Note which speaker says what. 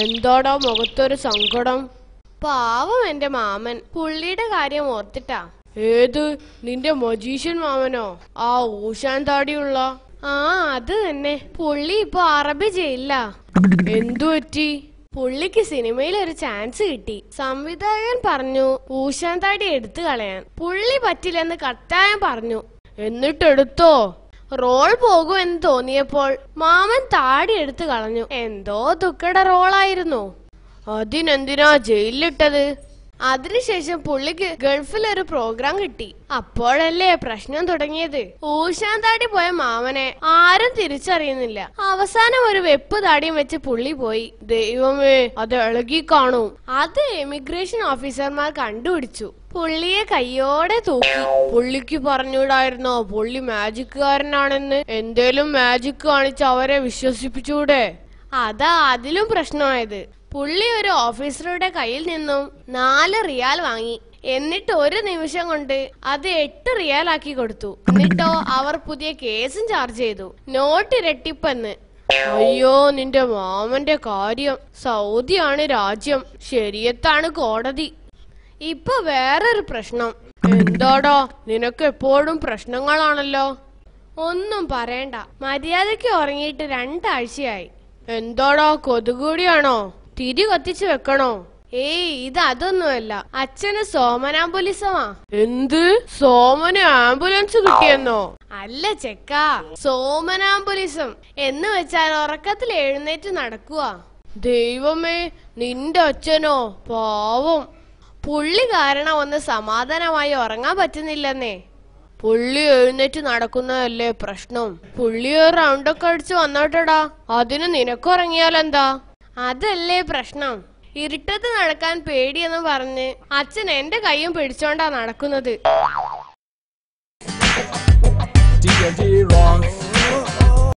Speaker 1: എന്താടാ മുഖത്തൊരു സങ്കടം? പാവം എന്റെ മാമൻ, പുള്ളിയുടെ കാര്യം ഓർത്തിട്ടാ. ഏത്, നിന്റെ മജീഷ്യൻ മാമനോ? ആ ഊശാൻ താടിയുള്ള? ആ അത് തന്നെ. പുള്ളി ഇപ്പൊ അറബി ചെയ്യില്ല. എന്തു പറ്റി? പുള്ളിക്ക് സിനിമയിൽ ഒരു ചാൻസ് കിട്ടി. സംവിധായകൻ പറഞ്ഞു ഊശാൻ താടി എടുത്തു കളയാൻ. പുള്ളി പറ്റില്ലെന്ന് കട്ടായം പറഞ്ഞു. എന്നിട്ടെടുത്തോ? റോൾ പോകുമെന്ന് തോന്നിയപ്പോൾ മാമൻ താടി എടുത്തു കളഞ്ഞു. എന്തോ ദുഃഖയുടെ റോളായിരുന്നു. അതിനെന്തിനാ ജയിലിലിട്ടത്? അതിനുശേഷം പുള്ളിക്ക് ഗൾഫിൽ ഒരു പ്രോഗ്രാം കിട്ടി. അപ്പോഴല്ലേ പ്രശ്നം തുടങ്ങിയത്. ഊശാൻ താടി പോയ മാമനെ ആരും തിരിച്ചറിയുന്നില്ല. അവസാനം ഒരു വെപ്പ് താടിയും വെച്ച് പുള്ളി പോയി. ദൈവമേ, അത് ഇളകി കാണും. അത് എമിഗ്രേഷൻ ഓഫീസർമാർ കണ്ടുപിടിച്ചു. പുള്ളിയെ കയ്യോടെ തൂക്കി. പുള്ളിക്ക് പറഞ്ഞൂടായിരുന്നോ പുള്ളി മാജിക്കുകാരനാണെന്ന്? എന്തേലും മാജിക് കാണിച്ച് അവരെ വിശ്വസിപ്പിച്ചൂടെ? അതാ അതിലും പ്രശ്നമായത്. പുള്ളി ഒരു ഓഫീസറുടെ കയ്യിൽ നിന്നും 4 റിയാൽ വാങ്ങി. എന്നിട്ട് ഒരു നിമിഷം കൊണ്ട് അത് 8 റിയാൽ ആക്കി കൊടുത്തു. എന്നിട്ടോ അവർ പുതിയ കേസും ചാർജ് ചെയ്തു, നോട്ട് ഇരട്ടിപ്പെന്ന്. അയ്യോ, നിന്റെ മാമന്റെ കാര്യം. സൗദിയാണ് രാജ്യം, ശരിയത്താണ് കോടതി. ഇപ്പൊ വേറൊരു പ്രശ്നം. എന്താടാ, നിനക്ക് എപ്പോഴും പ്രശ്നങ്ങളാണല്ലോ. ഒന്നും പറയണ്ട, മര്യാദയ്ക്ക് ഉറങ്ങിയിട്ട് 2 ആഴ്ചയായി. എന്താടാ, കൊതുകൂടിയാണോ? തിരി കത്തിച്ചു വെക്കണോ? ഏയ്, ഇത് അതൊന്നുമല്ല. അച്ഛന് സോമനാംബുലിസമാ. എന്ത്? സോമന് ആംബുലൻസ് കിട്ടിയെന്നോ? അല്ല ചെക്കാ, സോമനാംബുലിസം എന്ന് വെച്ചാൽ ഉറക്കത്തിൽ എഴുന്നേറ്റ് നടക്കുക. ദൈവമേ, നിന്റെ അച്ഛനോ? പാവം. പുള്ളി കാരണം ഒന്ന് സമാധാനമായി ഉറങ്ങാൻ പറ്റുന്നില്ലെന്നേ. പുള്ളി എഴുന്നേറ്റ് നടക്കുന്നതല്ലേ പ്രശ്നം. പുള്ളി ഒരു റൗണ്ടൊക്കെ അടിച്ച് വന്നോട്ടടാ. അതിന് നിനക്കുറങ്ങിയാലെന്താ? അതല്ലേ പ്രശ്നം. ഇരുട്ടത്ത് നടക്കാൻ പേടിയെന്ന് പറഞ്ഞ് അച്ഛൻ എന്റെ കൈയും പിടിച്ചോണ്ടാ നടക്കുന്നത്.